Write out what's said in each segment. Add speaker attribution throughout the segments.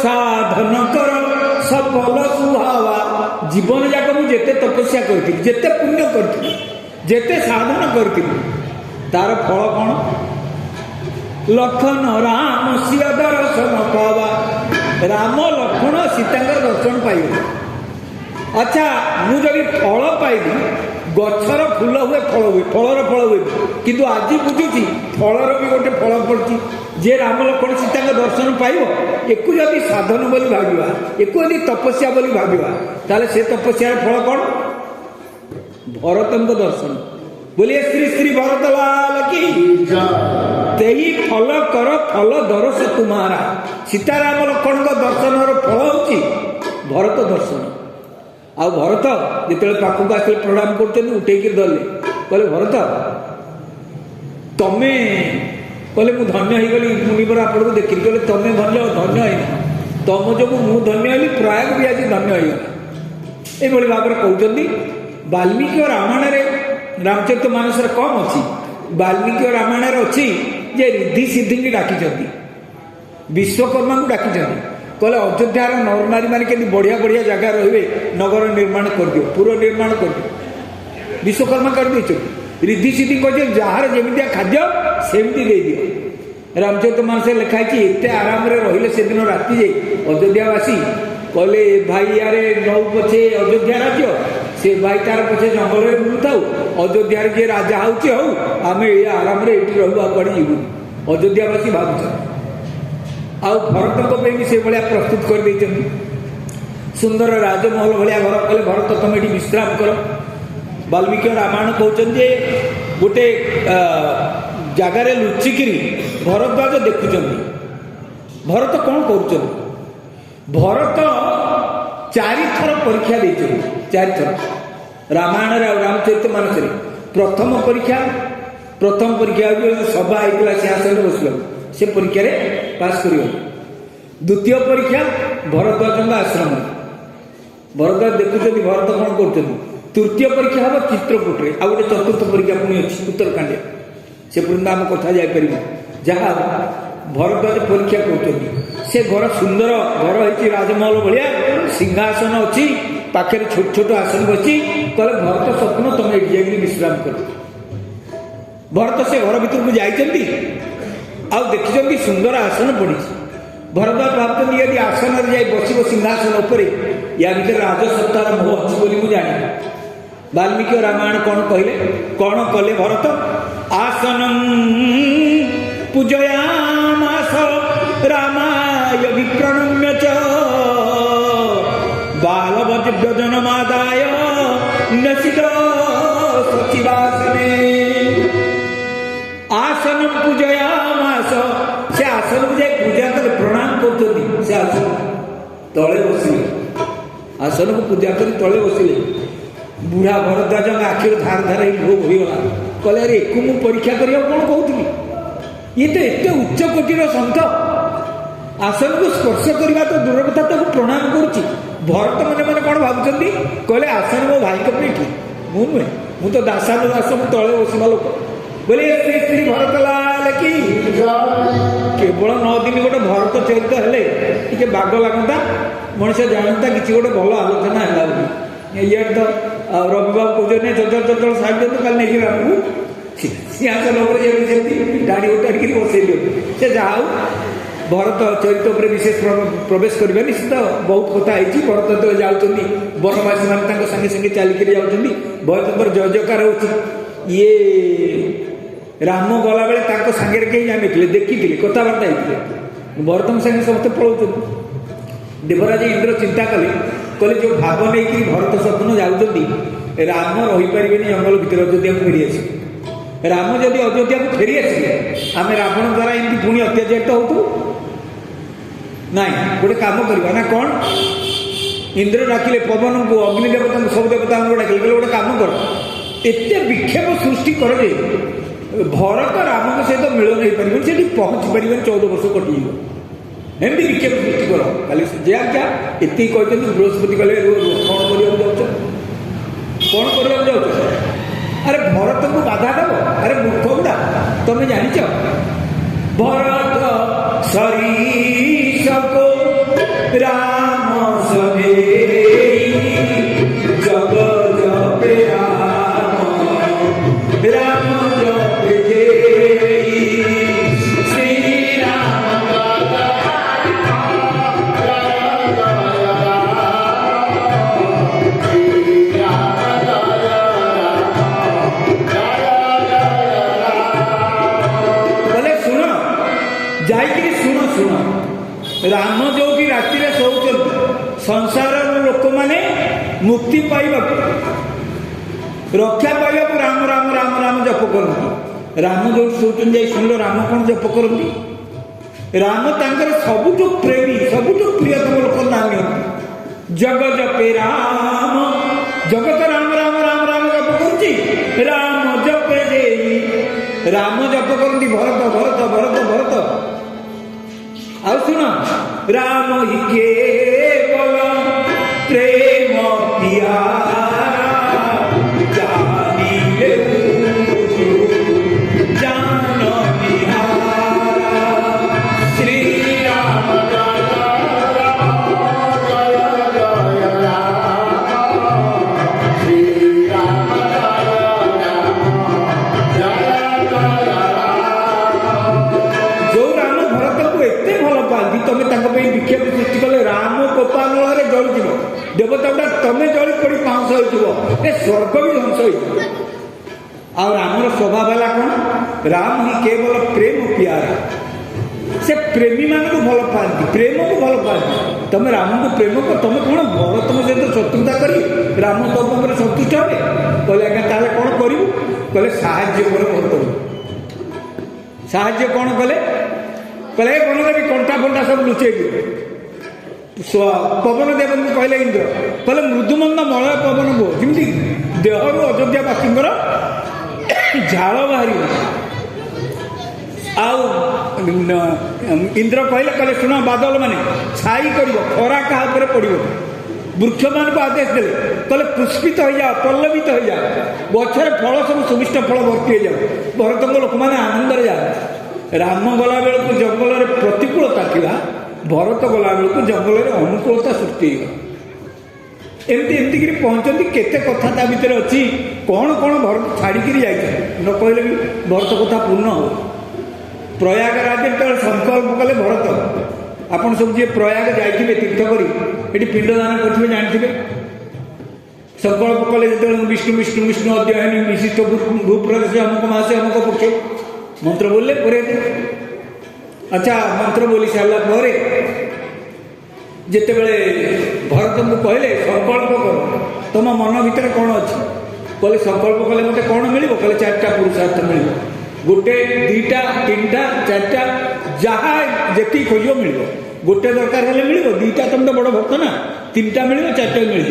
Speaker 1: साधन कर सफल सुहावा जीवन जाक मुझे तपस्या करी जेते पुण्य करी जेते साधन करी तार फल कौन लखन राम सिया दर्शन पावा राम लक्ष्मण सीता दर्शन पाइब। अच्छा मुझे फल पाइबी गचर फूल हुए फलर फल हुए किंतु आज बुझुची फलर भी गोटे फल पड़ी जे राम लक्ष्मण सीता दर्शन पाइब एक जदि साधन बोली भाविबा एक जदि तपस्या बोली भाविबा ताले से तपस्यार फल कौन भरतन दर्शन बोलिए श्री श्री भरत लाल की तेही फल कर फल दर्श तुम्हारा सीताराम लक्ष्मण दर्शन फल होची भरत दर्शन। आ भरत जिते पाखक आसले प्रणाम कर उठेक धरले कहले भरत तमें कहले मु धन्य हो गली मुनिवर आपको देखिए कहले तमें धन्य धन्य है तुम जो मु धन्य हली प्रयाग भी आज धन्य होगा ये भाव में कहते वाल्मीकि रामायण रामचरित मानस कम अच्छी वाल्मीकि रामायण अच्छी जे रिद्धि सिद्धि की डाकी विश्वकर्मा को डाकी कहले अयोध्यार नर नारी मैंने केमती बढ़िया बढ़िया जगह रे नगर निर्माण कर दियो पुर निर्माण कर दियो विश्वकर्मा कर दे रिद्धि सिद्धि कहे जार जमिया खाद्य सेमती दे दियो। रामचरित मानस लिखाई एत आराम रही से दिन राति जे अयोध्यावासी कहले भाई यारे नौ पछे अयोध्या राज्य से भाई तार पछे जंगल में बुलू था अयोध्यार जे राजा हूँ आम ये आराम रहू कड़े जीवन अयोध्यावासी भावुँ आउ भरत भी से भाया प्रस्तुत कर सुंदर राजमहल भाया घर कहले भरत तुम ये विश्राम कर। वाल्मीकि रामायण कहते गोटे जगार लुचिकी भरद्वाज देखुं भरत कौन कर भरत चारिथर परीक्षा दे चारिथर रामायण रामचरित मानस प्रथम परीक्षा सभा होता सिंहासन बसल से परीक्षा पास कर। द्वितीय परीक्षा भरद्वाज आश्रम भरद्वाज देखुं भरत कौन कर। तृतीय परीक्षा हम चित्रकूट में आ गए चतुर्थ परीक्षा पुणी अच्छी उत्तरकांड से पर्यटन आम कथा जापर जहाँ भरद्वाज परीक्षा कर से घर सुंदर घर है राजमहल भाया सिंहासन अच्छी पाखे छोट छोट आसन बची कहले भरत स्वप्न तुम ये जाकर विश्राम कर। भरत से घर भर को जाइए आ देखी सुंदर आसन पड़ी भरद्वाज भावुँ यदि आसन जाए बस सिंहासन उपर या भर राजसत्तार मोह अच्छी बोली मुझे जानी। वाल्मीकि रामायण कौन कहले कौन कले भरत आसन पूजयामास रामाय विप्रणम्य च बालवज्रजनमादाय नसिद सचिवासने आसन पूजयामास से आसन को जाए पूजा कर प्रणाम कर से आसन तले बसिले आसन को पूजा कर तले बसिले बुढ़ा भरद्वाज आखिर धार धार लोभ होगा कहले अरे एक मु परीक्षा करा कौन कहूली ये तो एत उच्च कोटीर सन्थ आसन को स्पर्श करने तो दूर कथा ताको प्रणाम करुच्ची भरत मैंने मैंने कौन भावुं कहले आसन मो भाई ठीक मु नुहे मु तो दासान दास मु तले बसवा लोक बोले श्री श्री भरत लाल की केवल 9 दिन गोटे भरत चरित हेले टे बाग लगता मनीष जानता कि गोटे भल आलोचना है ये तो रविबाबू कहते चचल चचल साइड दिखाते कल नहीं आमको सिंहासन गाड़ी उठाड़ी बसई से जहाँ भरत चरित्र पर विशेष प्रवेश करें निश्चित बहुत कथा है भरत तो जाऊँगी वनवासी मैंने संगे संगे चलिक जाऊँगी भरत जय जयकार हो ये राम गला बेले सांगे कहीं जान देखी कथबार्ता होते भरत संगे समस्त पलाऊँ देवराज इंद्र चिंता कले कहले जो भाव नहीं कि भरत स्वप्न जाऊँगी राम रहीपर जंगल भितर अयोध्या को फेरी आस राम जदि अयोध्या को फेरी आसे आम रावण द्वारा एमती पुणी अत्याचारित हो ना गोटे कम करवा ना कौन इंद्र डाकिले पवन को अग्नि देवता सब देवता डाकिले गोटे कम कर एत विक्षेप सृष्टि कर भरत राम सहित मिलन हो पारे से पहुँची पारे 14 वर्ष कटिज एमती विक्षेप सृष्टि कर खाली जा क्या एति कहते बृहस्पति कहले कौन करने जाऊँ अरे भरत को बाधा दब अरे मूर्ख गुड़ा तुम्हें जानिच भरत सरीस को संसार लोक मैंने मुक्ति पाइबा रक्षा पाइबा राम राम राम राम जप करती। राम जो शोचन जाई सुन राम कौन जप करती? राम तांकर सबुठ प्रेमी सबुठ प्रियतम लोक नाम जग जपे राम जगत राम राम राम राम जप करती। राम जपे देई राम जप करती भरत भरत भरत भरत आउ सुन राम ही केवल प्रेम प्यारा जानिले जान निहारा श्री राम तुम विक्षेप सृष्टि कले राम कोपानल जलुव देवता गुड़ा तुम जली पड़ी पाउंस हो स्वर्ग भी ध्वंस हो। रामर स्वभाव है कौन? राम ही केवल प्रेम प्यारा से प्रेमी मान को भल पाती प्रेम को भल पाती। तुम राम को प्रेम कर तुम कौन भरत सहित शत्रुता करी राम तो सन्तुष्ट हे कहले आज्ञा ताले कौन करू कहले साहाଯ୍य कर भरत साहाଯ୍य कौन कले कहले कौन करी कंटा फंटा सब लुचे पवन देव को कहले इंद्र कहले मृदुमंद मलय पवन को जमी देहरु अयोध्यावासी झाड़ बाहर इंद्र कहले कहले शुण बादल माने छाई कर खरा क्या पड़ वृक्ष मान को आदेश दे कहले पुष्पित हो जा पल्लवित हो जा गचर फल सब सुमिष्ट फल भर्ती हो जाओ भरत लोक मैंने आनंद जाए। राम गला बेलू जंगल में प्रतिकूलता था भरत गला बेलू जंगल में अनुकूलता सृष्टि एमती एमती पहुँचती केते कथा ता भितर अच्छी कौन कौन भरत छाड़िकी जाए न कहले भी भरत कथा पूर्ण हो। प्रयागराज जो संकल्प कले भरत आपन सब जी प्रयाग जाइए तीर्थ करी पिंडदान करेंगे जानते संकल्प कले जो विष्णु विष्णु विष्णु अध्ययन विशिष्ट भूप्रदेश अमुक मासे अमुक पक्षे मंत्र बोलले पूरे अच्छा मंत्र बोली सारा पर जिते बड़े भरत को कहले संकल्प कर तुम मन भितर कौन अच्छी कहले संकल्प कले मत कौन मिल कहले 4टा पुरुषार्थ मिल गोटे 2टा 3टा 4टा जहाँ जी खोज मिल गोटे दरकार हेल्ले मिल 2टा तुम तो बड़ भक्त ना 3टा मिल 4टा मिल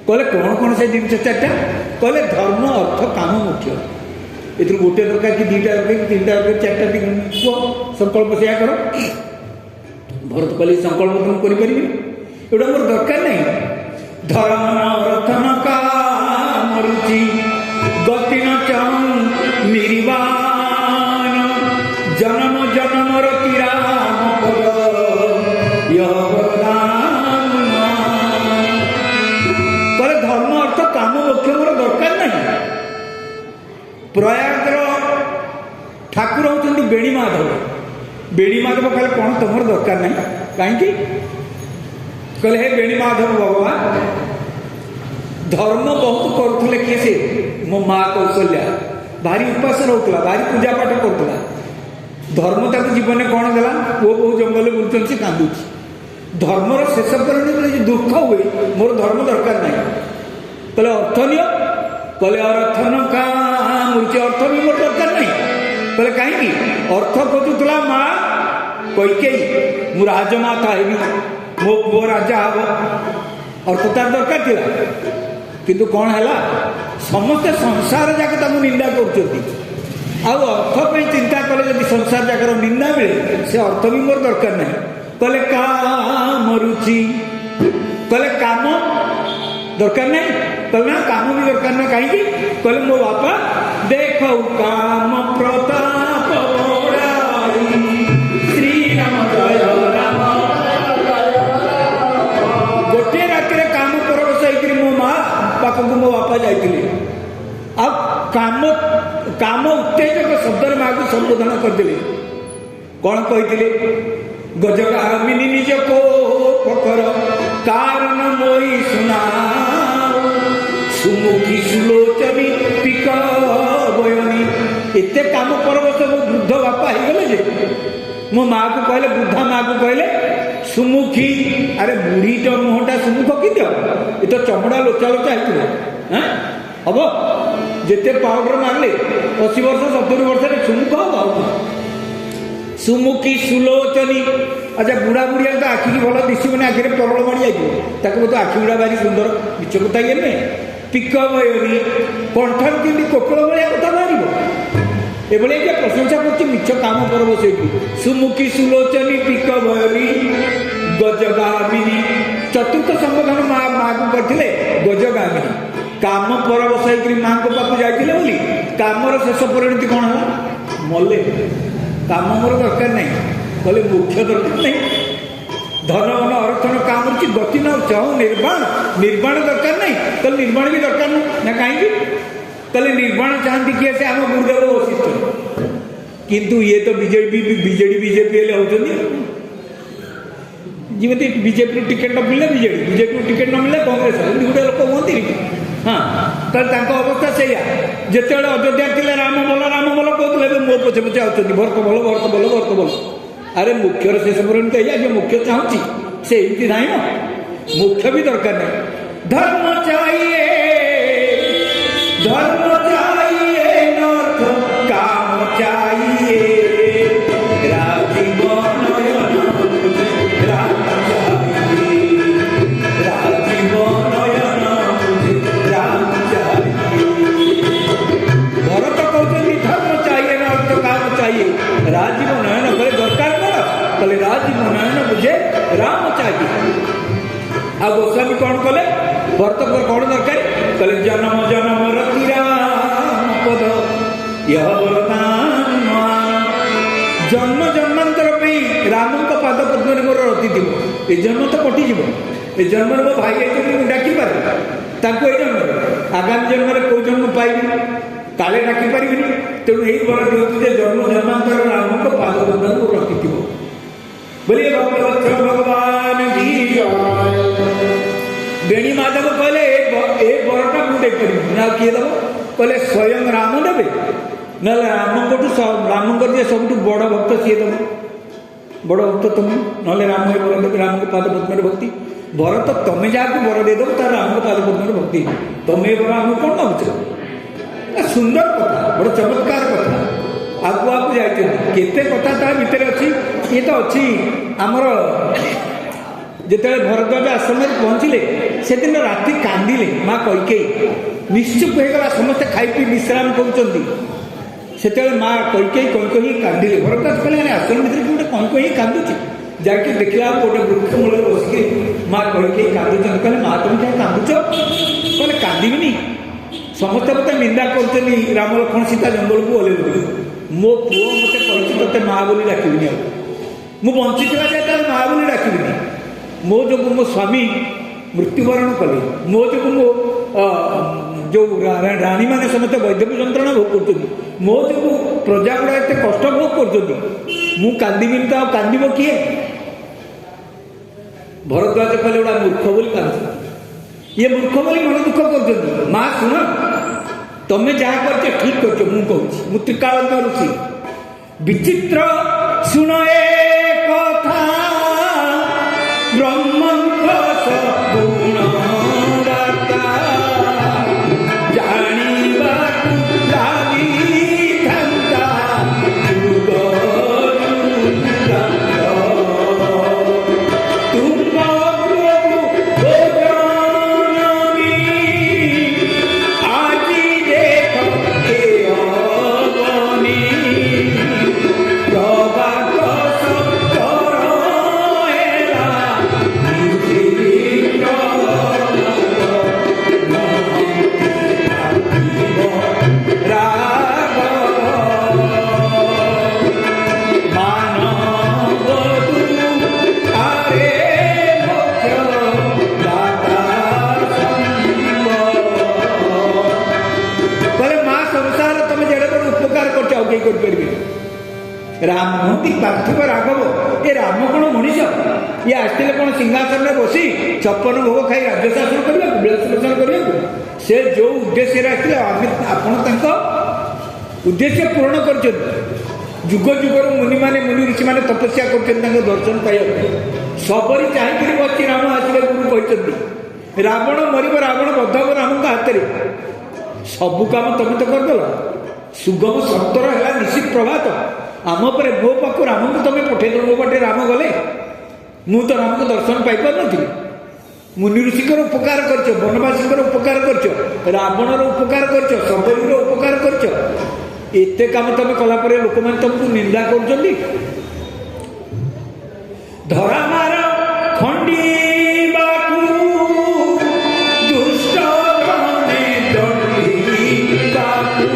Speaker 1: कहले कौन कौन से जिन 4टा कहले धर्म अर्थ काम मुख्य ए गोटे दरकार कि 2टा दरकार कि 3टा दरकार 4टा कह संकल्प से कर भरत कहले संकल्प तुम करें एटा मोर दरकार नहीं धर्म अर्थ न काम रुचि गति न चाहूँ निर्वाण जन्म जन्म राम पद कहले धर्म अर्थ काम मुख्य मोर दरकार नहीं। प्रयाग ठाकुर होती बेणी माधव कहले कौन तुम दरकार नहीं कहीं कहले हे बेणी माधव भगवान धर्म बहुत करुले किए से मो माँ कौशल्या भारी उपास रोकला भारी पूजा पाठ करुला धर्म तक जीवन कौन देला पुओ बहु जंगल बुलूँ से कांदुची धर्मर शेष परिणति जो दुख हुए मोर धर्म दरकार नहीं कहले अर्थ नियो कहले अर्थ न काम अर्थ भी मोर दरकार नहीं कहले कहीं अर्थ खोजुला माँ कैकेयी मु राजमाता हेबी मो पुओ राजा हम अर्थ तार दरकार थी किंतु कौन है समस्ते संसार जाक निंदा कर अर्थ चिंता कले जब संसार जाकर निंदा मिले से अर्थ भी मोर दरकार नहीं कहले काम रुचि कहले काम दरकार नहीं कहले ना काम भी दरकार ना कहीं कहले मो बापा देख काम प्रताप श्री राम जय राम गोटे रात काम परवश मो माँ पाखक मो बापा जाइए अब काम काम उत्तेजक शब्द माँ को संबोधन करदे कौन कही गजगामिनी निज को पकर कारण मोई सुना सुमुखी सुलोचनी पिक बयनी एते काम परवश मो वृद्ध बापा हो गले जे मो माँ को कहले वृद्धा माँ को कहले ସୁମୁଖୀ ଆରେ ବୁଢ଼ୀଟା ମୁହଁଟା ସୁମୁଖ କିନ୍ତୁ ଏ ତ ଚମଡ଼ା ଲୋଚା ଲୋଚା ହେଇଥିବ ହବ ଯେତେ ପାଉଡର ମାରିଲେ 80 ବର୍ଷ 70 ବର୍ଷରେ ସୁମୁଖ ହବ ସୁମୁଖୀ ସୁଲୋଚନୀ ଆଚ୍ଛା ବୁଢ଼ା ବୁଢ଼ିଆଙ୍କ ଆଖିକି ଭଲ ଦିଶିବନି ଆଖିରେ ପରଳ ମାଡ଼ି ଯାଇଥିବ ତାକୁ ତ ଆଖି ଗୁଡ଼ା ଭାରି ସୁନ୍ଦର ମିଛ କଥା ଇଏ ନୁହେଁ ପିକ ବୟନୀ କଣ୍ଠରୁ କେମିତି କୋକଳ ଭଳିଆ କଥା ବାହାରିବ ଏଭଳିଆ ଯେ ପ୍ରଶଂସା କରୁଛି ମିଛ କାମ ପର୍ବ ସେଇଠି ସୁମୁଖୀ ସୁଲୋଚନୀ ପିକ ବୟନୀ ଗଜଗାମିନୀ ଚତୁର୍ଥ ସମ୍ବୋଧନ ମାଆକୁ କରିଥିଲେ ଗଜଗାମିନୀ କାମ ପରବଶ ହେଇକରି ମାଆଙ୍କ ପାଖକୁ ଯାଇଥିଲେ ବୋଲି କାମର ଶେଷ ପରିଣତି କ'ଣ ହେଲା ମଲେ କାମ ମୋର ଦରକାର ନାହିଁ କହିଲେ ମୁଖ୍ୟ ଦରକାର ନାହିଁ ଧନ ମନ ଅର୍ଥନ କାମ କରୁଛି ଗତି ନ ଚାହୁଁ ନିର୍ବାଣ ଦରକାର ନାହିଁ ତାହେଲେ ନିର୍ବାଣ ବି ଦରକାର ନାହିଁ ନା କାହିଁକି ତାହେଲେ ନିର୍ବାଣ ଚାହାନ୍ତି କିଏ ସେ ଆମ ଗୁରୁଦେବ ବଶିଷ୍ଠ କିନ୍ତୁ ଇଏ ତ ବିଜେପି ହେଲେ ହେଉଛନ୍ତି ଯେମିତି ବିଜେପିରୁ ଟିକେଟ୍ ନ ମିଳିଲେ ବିଜେପିରୁ ଟିକେଟ୍ ନ ମିଳିଲେ କଂଗ୍ରେସ ଏମିତି ଗୋଟେ ଲୋକ ହୁଅନ୍ତିନି ତାହେଲେ ତାଙ୍କ ଅବସ୍ଥା ସେଇଆ ଯେତେବେଳେ ଅଯୋଧ୍ୟା ଥିଲେ ରାମ ଭଲ କହୁଥିଲେ ଏବେ ମୋ ପଛେ ପଛେ ଆଉଛନ୍ତି ଭରତ ଭଲ ଆରେ ମୁଖ୍ୟର ଶେଷ ପରିଣତି ଏଇଆ ଯେ ମୁଖ୍ୟ ଚାହୁଁଛି ସେ ଏମିତି ନାହିଁ ନା ମୁଖ୍ୟ ବି ଦରକାର ନାହିଁ ଧର୍ମ ଚାହିଏ କାମ ଚାହିଏ राजीव नयन करे दरकार कौन कले राजीव नयन बुझे राम चाहिए आ गोस्वामी कौन कले भरत को कौन दरकार कले जन्म रति राम पद यह वरदान जन्म जन्मांतर पे राम का पाद पद्म रे मोर रति दिबो ए जन्म तो कटि जिवो ए जन्म रे भाई आइते डाकी पार ताको ए जन्म आगामी जन्म रे को जन्म पाइबी काले डाकी पारिबिनी तेणु यही बर दिवस जे जन्म जन्मांतर राम को पाद बंधन को रखिथिब बोलिए भगवान की बेणी माधव कहले ए बरटा मु दे करी ना किए दब कहले स्वयं राम देबे ना राम को जे सबटु बड़ भक्त सी दब बड़ भक्त तुम नले राम को पाद पद्म भक्ति भरत तमें जहाँ बर दे दब तार राम को पाद पद्म भक्ति तमें राम कौन भावुच सुंदर कथा बड़ चमत्कार कथा आगु जाते केते कथा ता भितर अच्छी ये तो अच्छी आमर जिते भरद्वाज आश्रम में पहुँचले से दिन राति कांदिले माँ कैकेयी निश्चुप होगा समस्ते खाई पी विश्राम करते माँ कैकेयी कांदिले भरद्वाज कहले आश्रम भितर गोटे कैकेयी कांदुची जाके देखला गोटे वृक्ष मूल बसिक माँ कैकेयी कांदुच कहले माँ तुम क्या कांदुच कहले कांदिनी समस्त मत निंदा कर राम लक्ष्मण सीता जंगल को ओल्ले मो पुओ मत ते माँ बोली डाकबी मु बंची जाए माँ बोली डाकबी मो जो मो स्वामी मृत्युवरण कले मो जो मो जो राणी मैंने समस्त वैद्यक जंत्रणा भोग कर मो जो प्रजा गुड़ा एत कष्ट भोग कर कांदीबी तो कांदीब किए भरद्वाज कहले गोटा मूर्ख बोली कांद ये मूर्ख बोली मन दुख कर माँ शुण तमें जहाँ कर ठीक कर मुझे त्रिकाल ऋषि विचित्र शुण ए कथा ब्रह्म राम हूँ पार्थिव राघव ये राम कौन मनीष ये आसते कौन सिंहासन में बसी 56 भोग खाई राज्य शासन करने करने से जो उद्देश्य आसते आपण उद्देश्य पूर्ण कर ଯୁଗ ଯୁଗରୁ ମୁନିମାନେ ମୁନି ଋଷିମାନେ ତପସ୍ୟା କରୁଛନ୍ତି ତାଙ୍କ ଦର୍ଶନ ପାଇବା ପାଇଁ। ସବରି ଚାହିଁକିରି ବସି ରାମ ଆସିବେ ଗୁରୁ କହିଛନ୍ତି। ରାବଣ ମରିବ, ରାବଣ ବଧ ହେବ ରାମଙ୍କ ହାତରେ। ସବୁ କାମ ତମେ ତ କରିଦେଲ। ସୁଗମ ସତ୍ତର ହେଲା ନିଶ୍ଚିତ ପ୍ରଭାତ। ଆମ ପରେ ମୋ ପାଖକୁ ରାମଙ୍କୁ ତମେ ପଠେଇଦେଲ। ମୋ ବାଟେ ରାମ ଗଲେ, ମୁଁ ତ ରାମଙ୍କ ଦର୍ଶନ ପାଇପାରୁନଥିଲି। ମୁନି ଋଷିଙ୍କର ଉପକାର କରିଛ, ବନବାସୀଙ୍କର ଉପକାର କରିଛ, ରାବଣର ଉପକାର କରିଛ, ସବରୀର ଉପକାର କରିଛ। ଏତେ କାମ ତମେ କଲା ପରେ ଲୋକମାନେ ତମକୁ ନିନ୍ଦା କରୁଛନ୍ତି। ଧରାମାର ଖଣ୍ଡିବାକୁ ଦୁଷ୍ଟ ମନେ ଦଣ୍ଡିବାକୁ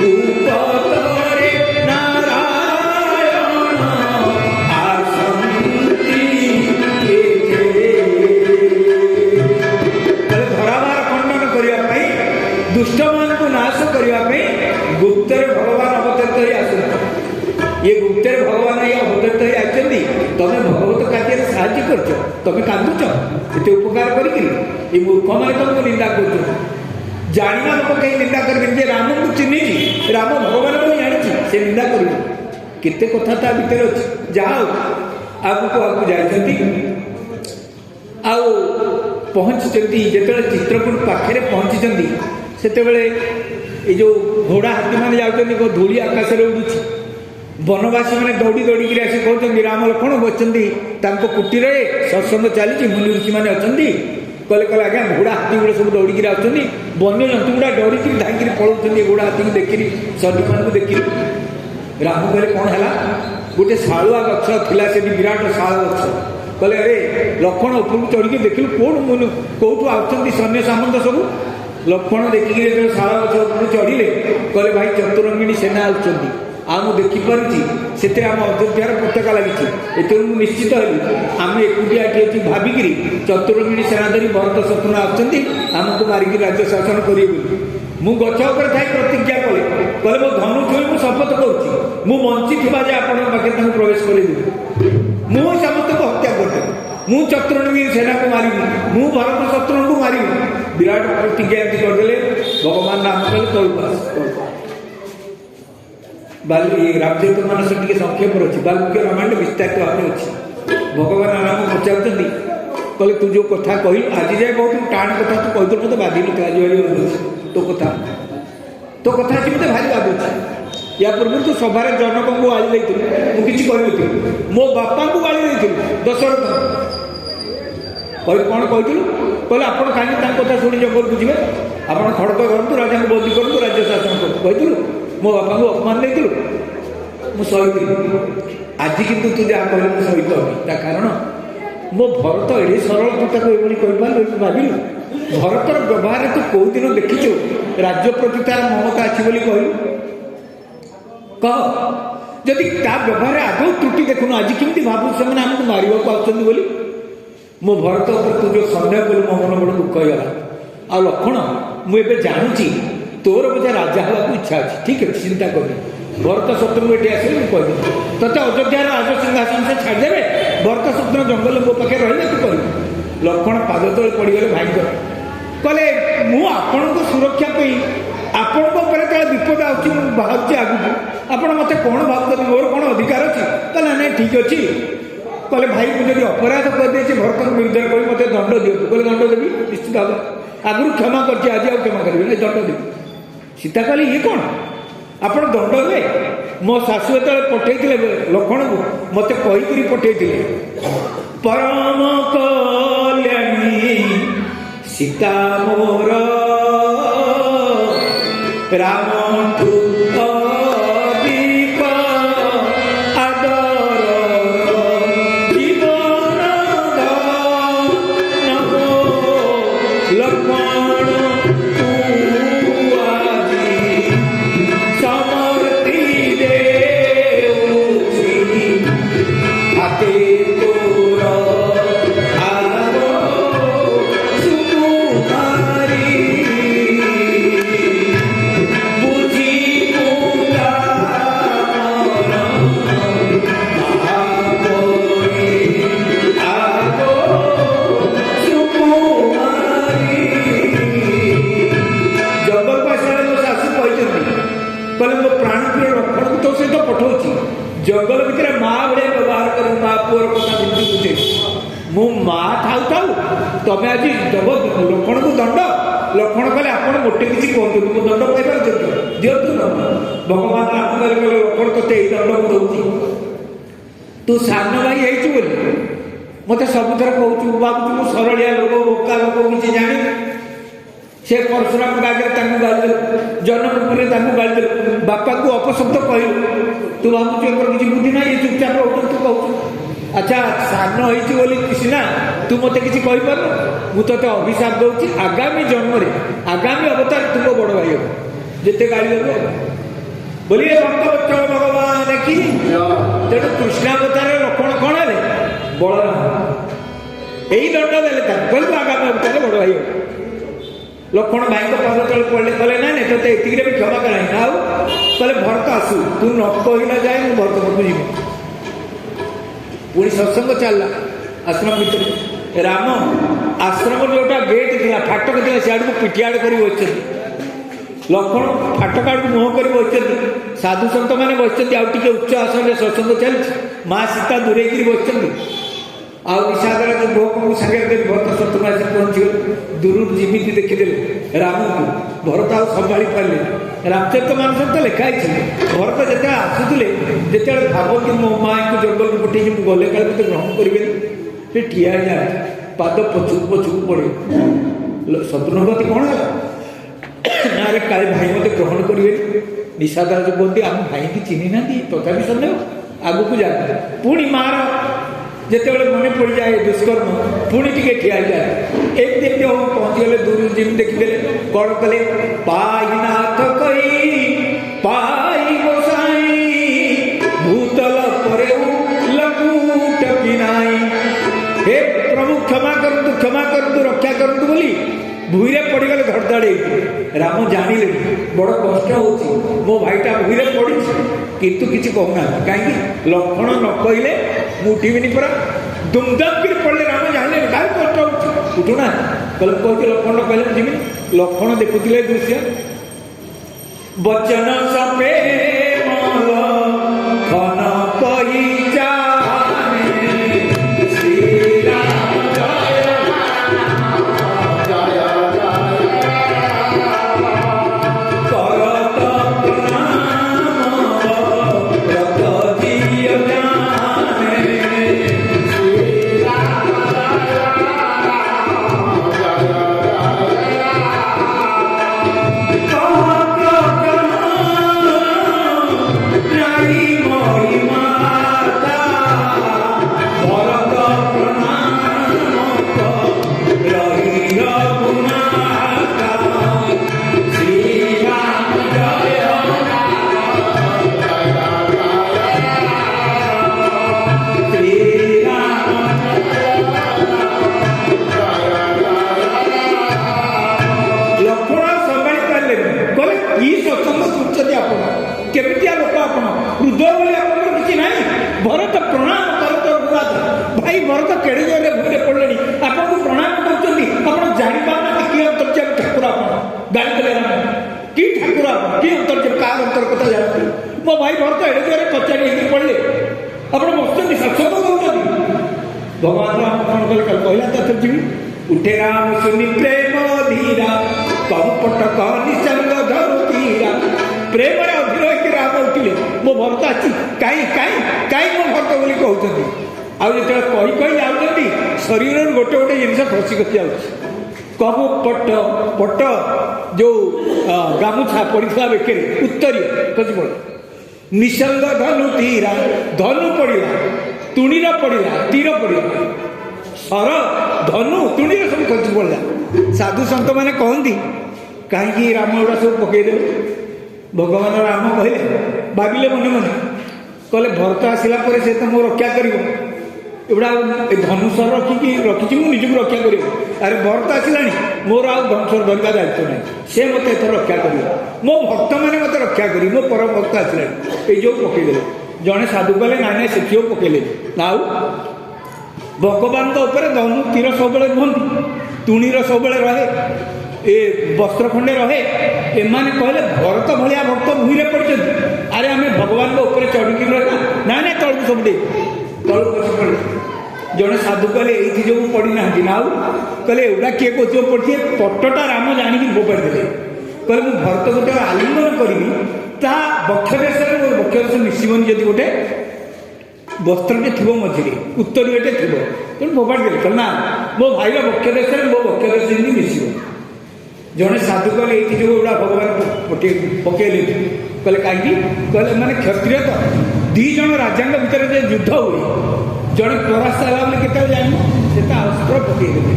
Speaker 1: ଉପତରେ ନାରାୟଣ ଆସନ୍ତି। ଧରାମାର ଖଣ୍ଡନ କରିବା ପାଇଁ, ଦୁଷ୍ଟମାନଙ୍କୁ ନାଶ କରିବା ପାଇଁ ଗୁପ୍ତରେ ଭଗବାନ ଅବତରିତ ହୋଇ ଆସୁଛନ୍ତି। ଇଏ ଗୁପ୍ତରେ ଭଗବାନ ଏଇ ଅବତରିତ ହୋଇ ଆସିଛନ୍ତି। ତମେ ଭଗବତ କାର୍ଯ୍ୟରେ ସାହାଯ୍ୟ କରୁଛ, ତମେ କାନ୍ଦୁଛ ଏତେ ଉପକାର କରିକିରି। ଏ ମୂର୍ଖମାନେ ତମକୁ ନିନ୍ଦା କରୁଛନ୍ତି। ଜାଣିବା ଲୋକ କେହି ନିନ୍ଦା କରିବେନି। ଯେ ରାମକୁ ଚିହ୍ନିଛି, ରାମ ଭଗବାନ ବୋଲି ଜାଣିଛି, ସେ ନିନ୍ଦା କରିବ। କେତେ କଥା ତା ଭିତରେ ଅଛି। ଯାହା ହଉ ଆଗକୁ ଆଗକୁ ଯାଇଛନ୍ତି। ଆଉ ପହଞ୍ଚିଛନ୍ତି। ଯେତେବେଳେ ଚିତ୍ରକୂଟ ପାଖରେ ପହଞ୍ଚିଛନ୍ତି ସେତେବେଳେ ଏ ଯେଉଁ ଘୋଡ଼ା ହାତୀମାନେ ଯାଉଛନ୍ତି, ଧୂଳି ଆକାଶରେ ଉଡ଼ୁଛି। ବନବାସୀମାନେ ଦୌଡ଼ି ଦୌଡ଼ିକିରି ଆସି କହୁଛନ୍ତି ରାମ ଲକ୍ଷ୍ମଣ ବସିଛନ୍ତି ତାଙ୍କ କୁଟୀରରେ, ସତ୍ସଙ୍ଗ ଚାଲିଛି, ମୁନି ଋଷିମାନେ ଅଛନ୍ତି। କହିଲେ ଆଜ୍ଞା ଘୋଡ଼ା ହାତୀ ଗୁଡ଼ା ସବୁ ଦୌଡ଼ିକିରି ଆସୁଛନ୍ତି। ବନ୍ୟଜନ୍ତୁ ଗୁଡ଼ା ଡରିକିରି ଧାଇଁକିରି ପଳାଉଛନ୍ତି ଘୋଡ଼ା ହାତୀକୁ ଦେଖିରି, ସୈନିକମାନଙ୍କୁ ଦେଖିରି। ରାମ କହିଲେ କ'ଣ ହେଲା? ଗୋଟେ ଶାଳୁଆ ଗଛ ଥିଲା ସେଠି, ବିରାଟ ଶାଳ ଗଛ। କହିଲେ ଆରେ ଲକ୍ଷ୍ମଣ ଉପରକୁ ଚଢ଼ିକି ଦେଖିଲୁ କୋଉଠୁ ଆସୁଛନ୍ତି ସୈନ୍ୟ ସାମନ୍ତ ସବୁ। ଲକ୍ଷ୍ମଣ ଦେଖିକି ଯେତେବେଳେ ଶାଳ ଗଛ ଉପରକୁ ଚଢ଼ିଲେ କହିଲେ ଭାଇ ଚତୁରଙ୍ଗିଣୀ ସେନା ଆସୁଛନ୍ତି। ଆଉ ମୁଁ ଦେଖିପାରୁଛି ସେଥିରେ ଆମ ଅଯୋଧ୍ୟାର ପତାକା ଲାଗିଛି। ଏଥିରୁ ମୁଁ ନିଶ୍ଚିତ ହେଲି ଆମେ ଏକୁଟିଆ ଏଠି ଅଛି ଭାବିକିରି ଚତୁରଙ୍ଗିଣୀ ସେନା ଧରି ଭରତ ଶତ୍ରୁଘ୍ନ ଆସୁଛନ୍ତି ଆମକୁ ମାରିକି ରାଜ୍ୟ ଶାସନ କରିବେ ବୋଲି। ମୁଁ ଗଛ ଉପରେ ଥାଇ ପ୍ରତିଜ୍ଞା କଲି। କହିଲେ ମୋ ଧନୁ ଛୁଇଁ ମୁଁ ଶପଥ କରୁଛି ମୁଁ ବଞ୍ଚିଥିବା ଯେ ଆପଣଙ୍କ ପାଖରେ ତାଙ୍କୁ ପ୍ରବେଶ କରିଦେବି। ମୁଁ ସମସ୍ତଙ୍କୁ ହତ୍ୟା କରିଦେବି। ମୁଁ ଚତୁରଙ୍ଗିଣୀ ସେନାକୁ ମାରିବି। ମୁଁ ଭରତ ଶତ୍ରୁଘ୍ନଙ୍କୁ ମାରିବି। ବିରାଟ ପ୍ରତିଜ୍ଞା ଏମିତି କରିଦେଲେ। ଭଗବାନ ରାମ କହିଲେ ତଳକୁ ଆସ। ରାମଚରିତ ମାନସ ଟିକେ ସଂକ୍ଷେପରେ ଅଛି। ବାଲ୍ମୀକି ରାମାୟଣ ବିସ୍ତାରିତ ଭାବରେ ଅଛି। ଭଗବାନ ରାମ ପଚାରୁଛନ୍ତି, କହିଲେ ତୁ ଯେଉଁ କଥା କହିଲୁ ଆଜି ଯାଏ ବହୁତ ଟାଣ କଥା ତୁ କହିଥିଲୁ, ମୋତେ ବାଧିନଥିଲା। ଆଜି ଭାରି ବାଧୁଛି ତୋ କଥା ଆଜି ମୋତେ ଭାରି ବାଧୁଛି। ୟା ପୂର୍ବରୁ ତୁ ସଭାରେ ଜନକଙ୍କୁ ଗାଳି ଦେଇଥିଲୁ, ମୁଁ କିଛି କହିନଥିଲି। ମୋ ବାପାଙ୍କୁ ଗାଳି ଦେଇଥିଲୁ, ଦଶରଥ। କ'ଣ କହିଥିଲୁ? କହିଲେ ଆପଣ କାହିଁକି ତାଙ୍କ କଥା ଶୁଣି ଜଙ୍ଗଲକୁ ଯିବେ? ଆପଣ ଖଡ଼କ ଧରନ୍ତୁ, ରାଜାଙ୍କୁ ବନ୍ଦୀ କରନ୍ତୁ, ରାଜ୍ୟ ଶାସନ କରନ୍ତୁ କହିଥିଲୁ। ମୋ ବାପାଙ୍କୁ ଅପମାନ ଦେଇଥିଲୁ, ମୁଁ ସହିଥିଲି। ଆଜି କିନ୍ତୁ ତୁ ଯାହା କହିଲୁ ମୁଁ ସହିପାରୁନି। ତା କାରଣ ମୋ ଭରତ ଏଡ଼େ ସରଳ, ତୁ ତାକୁ ଏଭଳି କହିପାରିଲୁ? ଭାବିଲୁ ଭରତର ବ୍ୟବହାର ତୁ କେଉଁ ଦିନ ଦେଖିଛୁ ରାଜ୍ୟ ପ୍ରତି ତାର ମମତା ଅଛି ବୋଲି କହିଲୁ? କହ। ଯଦି ତା ବ୍ୟବହାରରେ ଆଦୌ ତ୍ରୁଟି ଦେଖୁନୁ, ଆଜି କେମିତି ଭାବୁଛୁ ସେମାନେ ଆମକୁ ମାରିବାକୁ ଆସୁଛନ୍ତି ବୋଲି? ମୋ ଭରତ ଉପରେ ତୁ ଯେଉଁ ସନ୍ଦେହ କଲୁ ମୋ ମନ ବଡ଼ ଦୁଃଖ ହେଇଗଲା। ଆଉ ଲକ୍ଷ୍ମଣ, ମୁଁ ଏବେ ଜାଣୁଛି ତୋର ବୋଧେ ରାଜା ହେବାକୁ ଇଚ୍ଛା ଅଛି। ଠିକ୍ ଅଛି, ଚିନ୍ତା କରିବି। ଭରତ ଶତ୍ରୁଘ୍ନ ଏଠି ଆସିଲେ ମୁଁ କହିଦେବି ତୋତେ ଅଯୋଧ୍ୟାର ରାଜ ସିଂହାସନ ସେ ଛାଡ଼ିଦେବେ। ଭରତ ଶତ୍ରୁଘ୍ନ ଜଙ୍ଗଲ ମୋ ପାଖରେ ରହିଲେ ତୁ କରିବୁ। ଲକ୍ଷ୍ମଣ ପାଦ ତଳେ ପଡ଼ିଗଲେ ଭାଇଙ୍କର। କହିଲେ ମୁଁ ଆପଣଙ୍କ ସୁରକ୍ଷା ପାଇଁ ଆପଣଙ୍କ ଉପରେ ଯେତେବେଳେ ବିପଦ ଆସୁଛି, ମୁଁ ବାହାରୁଛି ଆଗକୁ, ଆପଣ ମୋତେ କ'ଣ ଭାବୁଛନ୍ତି? ମୋର କ'ଣ ଅଧିକାର ଅଛି? କହିଲେ ନାଇଁ ଠିକ୍ ଅଛି। କହିଲେ ଭାଇ ମୁଁ ଯଦି ଅପରାଧ କରିଦେଇଛି ଭରତଙ୍କ ବିରୁଦ୍ଧରେ କହି ମୋତେ ଦଣ୍ଡ ଦିଅନ୍ତୁ। କହିଲେ ଦଣ୍ଡ ଦେବି ନିଶ୍ଚିତ ଭାବରେ। ଆଗରୁ କ୍ଷମା କରିଛି, ଆଜି ଆଉ କ୍ଷମା କରିବି ନାଇଁ, ଦଣ୍ଡ ଦେବି। ସୀତା କହିଲେ ଇଏ କ'ଣ ଆପଣ ଦଣ୍ଡ ଦେବେ? ମୋ ଶାଶୁ ଯେତେବେଳେ ପଠେଇଥିଲେ ଲକ୍ଷ୍ମଣକୁ ମୋତେ କହିକିରି ପଠେଇଥିଲେ, ପରମ କଲ୍ୟାଣୀ ସୀତା ମୋର ରାମଠୁ ଅଧିକ ଆଦର ଜୀବନ ଧନ ଲକ୍ଷ୍ମଣ বুঝি पुअर कथा बुझे मो माँ थाऊ थाऊ तमें आज देव लक्ष्मण को दंड लक्ष्मण कहले आप मोटे किसी कहतु मो दंड पाई दिंतु न भगवान राम कहले लक्ष्मण तोते यही दंड को दूसरी तू सान भाई है मत सबुथ कहूँ भावुँ मु सरलिया लोक बोका लोक किसी जानी से परशुराम आगे गाड़ी जनक गाड़ी बापा को अपशब्द कहलु तू भावुँ किसी बुद्धि ना ये चुपचाप रह तू कहू अच्छा सान होली कृष्णा तू मत किसी कहीपर मुझे अभिशाप दूसरी आगामी जन्म आगामी अवतार तुम बड़ भाई हो जिते गाड़ी देव बोलिए भक्तवत्सल भगवान की तेणु कृष्णावतार लक्ष्मण कौन है बलराम यही दंड देले आगामी अवतार बड़ भाई हो लक्ष्मण भाई को पद तले पड़े कहले ना नहीं तो ये भी क्षमा कराई आउ कहले भरत आसु तू न कहला जाए मुझे भरत पाखु जी पुणी सत्संग चलला आश्रम भर राम आश्रम जोटा गेट थी फाटक थी सियाड़ को पिटियाड़ कर लक्ष्मण फाटक आड़ को मुह कर साधु सत मैंने बस उच्च आसन में सत्संग चलती माँ सीता दूरे बस निषादरा जो भोक को सागे भरत सतम आस पहुँची दूर जमी देखीदे राम को भरत आउ संभाली पारे रामचरित मानस तो लिखाई भरत जिते आसुले जिते भावती मो माँ को जंगल को पठे गले काले मत ग्रहण करेंगे से ठिया जाए पाद पछुक पछुक पड़े शत्रुगति कौन है ना रे काले भाई मत ग्रहण करेंगे निषादरा जो कहते आम भाई की चिन्ह ना तथा सन्देह आग को जाए पुणी मार जिते मन पड़ जाए दुष्कर्म पुणी टे ठिया जाए एक दिन पहुँची गले दूर जमी देखीदे कौन कले पाईनाथ कई पाई गोसाई भूतल पर लकुट किनाई हे प्रभु क्षमा करतु रक्षा करतु बोली भूईरे पड़गले धड़धड़े राम जानिले बड़ कष्ट हो मो भाईटा भूईरे पड़ी किंतु किसी कहूना कहीं लक्ष्मण न कहले मुठिबिनी परा दुमदम कर पड़े राम जाने क्या कष्ट हो उठुना कल कहते लक्ष्मण कहले जिमी लक्ष्मण देखुले दृश्य बचन सपे खन कही भरत प्रणाम करत भाई भरत केड़े जोरे भूले पड़े आपको प्रणाम कर जानी पाना कि अंतर्जम ठाकुर आप गाड़ी देले कि ठाकुर आप कि अंतर्जम का अंतर कथा जानते मो भाई भरत एड़े जोरे पचाड़ी पड़े आप बसुँच सत्संग कर भगवान राम कौन कल कहला तथर जी उठे राम सुनी प्रेम धीरा कहु पटक निसंग धरु तीरा प्रेम अधीर होकर राम उठिले मो भरत आसी कहीं मो भरत बोली कहते आउ जो कही जाती शरीर गोटे गोटे जिन खसी खसी कहु पट जो गामुछा पड़ा बेकरे उत्तरी खसी पड़ निसंग धनु तीरा धनु पड़ा तुणीर पड़ा तीर पड़ा सर धनु तुणीर सब खसी पड़ा साधु सत मैंने कहती कहीं राम गुड़ा सब पकईदे भगवान राम कहले भाविले मन मन कहले भरत आसला से तो मो रक्षा कर धनुषर रखिकी मुझे रक्षा कर अरे भरत आसला मोर आउ धनुषर धरवा दायित्व ना से मत एथर रक्षा कर मो भक्त मैंने मत रक्षा कर मो परम भक्त आसला ये जो पकईदे जड़े साधु कहले ना ना से पकईले आउ भगवान धनु तीर सब रुहति तुणीर सब रहे ए वस्त्र खंडे रहे एमाने कहले भरत भाया भक्त भूरे पड़ते अरे आम भगवान चढ़ी रहा ना ना तलू सब ତଳୁ ବସି ପଡ଼ିଲେ। ଜଣେ ସାଧୁ କହିଲେ ଏଇଠି ଯୋଉ ପଡ଼ିନାହାନ୍ତି ନା ଆଉ କହିଲେ ଏଗୁଡ଼ା କିଏ କୋଚ ପଡ଼ିଛି ପଟଟା ରାମ ଜାଣିକି ଫୋପାଡ଼ି ଦେଲେ। କହିଲେ ମୁଁ ଭରତ ଗୋଟେ ଆଲିଙ୍ଗନ କରିବି ତା ବକ୍ଷ ଦେଶରେ ମୋ ବକ୍ଷ ଦେଶ ମିଶିବନି ଯଦି ଗୋଟେ ବସ୍ତ୍ରଟେ ଥିବ ମଝିରେ ଉତ୍ତରୀୟଟେ ଥିବ ତେଣୁ ଫୋପାଡ଼ି ଦେଲେ। କହିଲେ ନା ମୋ ଭାଇର ବକ୍ଷ ଦେଶରେ ମୋ ବକ୍ଷ ଦେଶ ଯେମିତି ମିଶିବ। ଜଣେ ସାଧୁ କହିଲେ ଏଇଠି ଯୋଉ ଗୁଡ଼ା ଭଗବାନ ପକେଇଲେ କହିଲେ କାହିଁକି କହିଲେ ମାନେ କ୍ଷତ୍ରିୟ ତ ଦୁଇ ଜଣ ରାଜାଙ୍କ ଭିତରେ ଯେ ଯୁଦ୍ଧ ହୁଏ ଜଣେ ପରାସ୍ତ ହେଲା ବୋଲି କେତେବେଳେ ଜାଣିବ ସେଟା ଅସ୍ତ୍ର ପକେଇଦେବେ।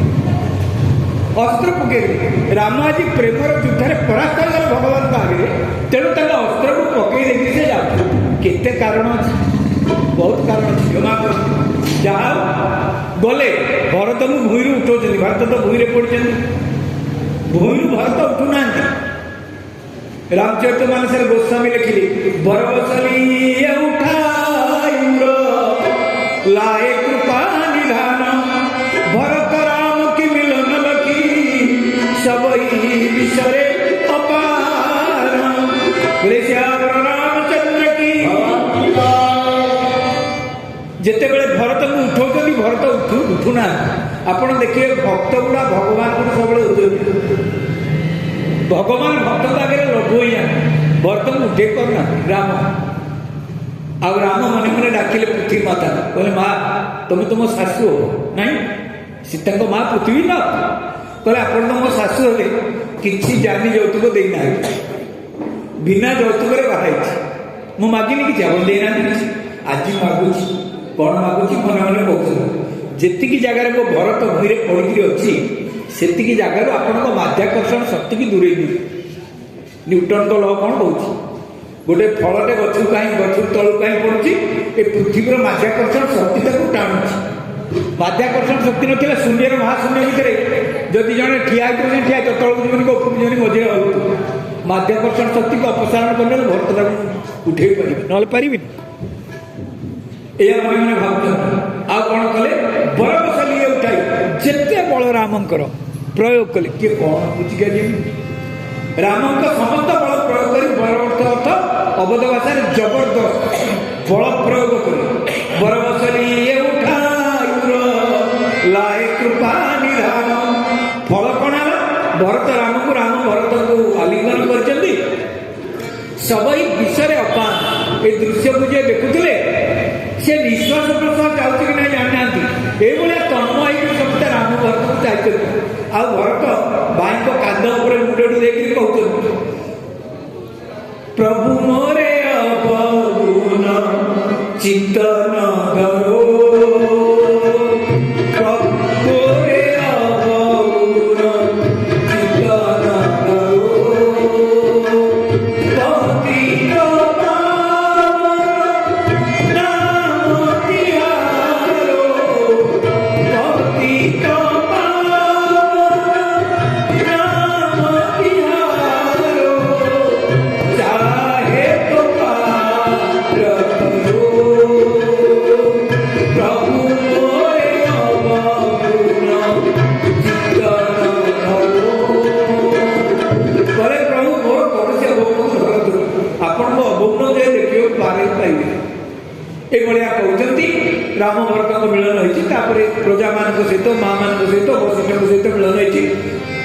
Speaker 1: ଅସ୍ତ୍ର ପକେଇଦେବେ ରାମ ଆଜି ପ୍ରେମର ଯୁଦ୍ଧରେ ପରାସ୍ତ ହେଇଗଲେ ଭଗବାନଙ୍କ ଆଗରେ ତେଣୁ ତାଙ୍କ ଅସ୍ତ୍ରକୁ ପକେଇ ଦେଇକି ସେ ଯାଉଛନ୍ତି। କେତେ କାରଣ ଅଛି ବହୁତ କାରଣ ଅଛି କ୍ଷମା କରନ୍ତୁ। ଯାହା ଗଲେ ଭରତକୁ ଭୂଇଁରୁ ଉଠାଉଛନ୍ତି ଭରତ ତ ଭୂଇଁରେ ପଡ଼ିଛନ୍ତି ଭୂଇଁରୁ ଭରତ ଉଠୁନାହାନ୍ତି। ରାମଚରିତ ମାନସରେ ଗୋସ୍ୱାମୀ ଲେଖିଲେ ବରବସଲି ଉଠାୟୁର ଲାଏ କୃପା ନିଧାନ ଭରତ ରାମ କି ମିଳନ ଲଖି ସବଇ ବିଷୟରେ ଅପାର ରାମଚନ୍ଦ୍ର କି। ଯେତେବେଳେ ଭରତକୁ ଉଠାଉଛନ୍ତି ଭରତ ଉଠୁନାହାନ୍ତି। ଆପଣ ଦେଖିବେ ଭକ୍ତ ଗୁଡ଼ା ଭଗବାନଙ୍କୁ ସବୁବେଳେ ଉଠଉଛନ୍ତି। ଭଗବାନ ଭକ୍ତଙ୍କ ଆଗରେ ଲଘୁ ହୋଇଯାନ୍ତି ଭରତକୁ ଉଠେଇ ପାରୁନାହାନ୍ତି ରାମ। ଆଉ ରାମ ମନେ ମନେ ଡାକିଲେ ପୃଥିବୀ ମାତା କହିଲେ ମା ତମେ ତ ମୋ ଶାଶୁ ହବ ନାଇଁ ସୀତାଙ୍କ ମା ପୃଥିବୀ ନା କହିଲେ ଆପଣ ତ ମୋ ଶାଶୁ ହେଲେ କିଛି ଜାନି ଯୌତୁକ ଦେଇନାହାନ୍ତି ବିନା ଯୌତୁକରେ ବାହା ହେଇଛି ମୁଁ ମାଗିନି କିଛି ଆପଣ ଦେଇନାହାନ୍ତି କିଛି ଆଜି ମାଗୁଛି କ'ଣ ମାଗୁଛି ମନେ ମନେ କହୁଛନ୍ତି ଯେତିକି ଜାଗାରେ ମୋ ଭରତ ଭୂଇଁରେ ପଡ଼ିକିରି ଅଛି ସେତିକି ଜାଗାରୁ ଆପଣଙ୍କ ମାଧ୍ୟାକର୍ଷଣ ଶକ୍ତିକି ଦୂରେଇ ଦିଏ। ନ୍ୟୁଟନଙ୍କ ଲ କ'ଣ କହୁଛି ଗୋଟେ ଫଳଟେ ଗଛରୁ ତଳକୁ କାହିଁ ପଡ଼ୁଛି ଏ ପୃଥିବୀର ମାଧ୍ୟାକର୍ଷଣ ଶକ୍ତି ତାକୁ ଟାଣୁଛି। ମାଧ୍ୟାକର୍ଷଣ ଶକ୍ତି ନଥିଲେ ଶୂନ୍ୟର ମହାଶୂନ୍ୟ ଭିତରେ ଯଦି ଜଣେ ଠିଆ ହେଇଥିବ ଠିଆ ହେଇଥିବ ତଳକୁ ଯିବନି ଉପରକୁ ଯିବନି ମଝିରେ ହଉଥିବ। ମାଧ୍ୟାକର୍ଷଣ ଶକ୍ତିକୁ ଅପସାରଣ କଲେ ଭରତଟାକୁ ଉଠେଇ ପାରିବେ ନହେଲେ ପାରିବେନି। ଏଇଆ ମନେ ମନେ ଭାବୁଛନ୍ତି। ଆଉ କ'ଣ କଲେ ବରବସଲି ଉଠାଇ ଯେତେ ବଳ ରାମଙ୍କର ପ୍ରୟୋଗ କଲେ କିଏ କ'ଣ ବୁଝିପାରିବେ। ରାମଙ୍କ ସମସ୍ତ ବଳ ପ୍ରୟୋଗ କରି ବଳ ଅର୍ଥ ଅବଧ ଭାଷାରେ ଜବରଦସ୍ତ ବଳ ପ୍ରୟୋଗ କଲେ ବରବସଲି ଉଠାୟୁର ଲାଏ କୃପା ନିଧାନ। ଫଳ କ'ଣ ହେଲା ଭରତ ରାମକୁ ରାମ ଭରତକୁ ଆଲିଙ୍ଗନ କରିଛନ୍ତି। ସବଇ ବିଷୟରେ ଅପାନ ଏ ଦୃଶ୍ୟକୁ ଯିଏ ଦେଖୁଥିଲେ ସେ ନିଶ୍ୱାସ ପ୍ରଶ୍ୱାସ ଯାଉଛି କି ନାହିଁ ଜାଣିନାହାନ୍ତି। ଏଇଭଳିଆ ତନ୍ମୟ ହେଇକି ସମସ୍ତେ ରାମ ଭରତକୁ ଚାହିଁଛନ୍ତି। ଆଉ ଭରତ ଭାଇଙ୍କ କାନ୍ଧ ଉପରେ ମୁଣ୍ଡକୁ ଦେଇକିରି କହୁଛନ୍ତି ପ୍ରଭୁ ମୋରେ ଅବଗୁଣ ଚିନ୍ତନ ଧରୋ ପ୍ରଭୁ ମୋରେ ଅବଗୁଣ ଚିନ୍ତନ ଧରୋ ପତିତ ଏଇଭଳିଆ କହୁଛନ୍ତି। ରାମ ଭରତଙ୍କ ମିଳନ ହେଇଛି ତାପରେ ପ୍ରଜାମାନଙ୍କ ସହିତ ମା ମାନଙ୍କ ସହିତ ବଶିଷ୍ଠଙ୍କ ସହିତ ମିଳନ ହେଇଛି।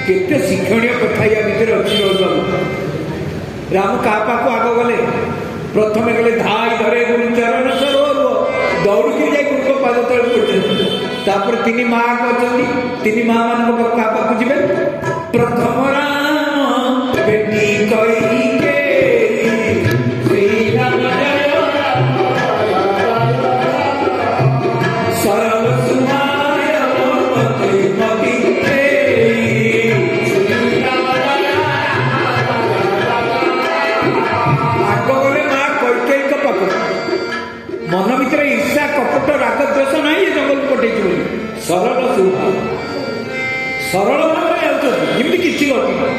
Speaker 1: କେତେ ଶିକ୍ଷଣୀୟ କଥା ୟା ଭିତରେ ଅଛି। ରାମ କାହା ପାଖକୁ ଆଗ ଗଲେ ପ୍ରଥମେ ଗଲେ ଧାଇ ଧରେ ଗୁରୁ ଚରଣ ସରୋବର ଦୌଡ଼ିକି ଯାଇ ଗୁରୁଙ୍କ ପାଦ ତଳେ ପଡ଼ିଛନ୍ତି। ତାପରେ ତିନି ମା ଅଛନ୍ତି ତିନି ମା ମାନଙ୍କ କାହା ପାଖକୁ ଯିବେ। ପ୍ରଥମ ରାମ ବେଟି କହିକେ ଶ୍ରୀରାମ ସରଳ ସୁମାୟ ମତି ମତି ଆଗ ଗଲେ ମା କୈକେୟୀଙ୍କ ପାଖକୁ। ମନ ଭିତରେ ଈର୍ଷା କପଟ ରାଗ ଦ୍ୱେଷ ନାହିଁ ଏ ଜଙ୍ଗଲକୁ ପଠେଇଛି ବୋଲି ସରଳ ସୁମାୟ ସରଳ ଭାବରେ ଯାଉଛନ୍ତି ଯେମିତି କିଛି ଘଟିନି।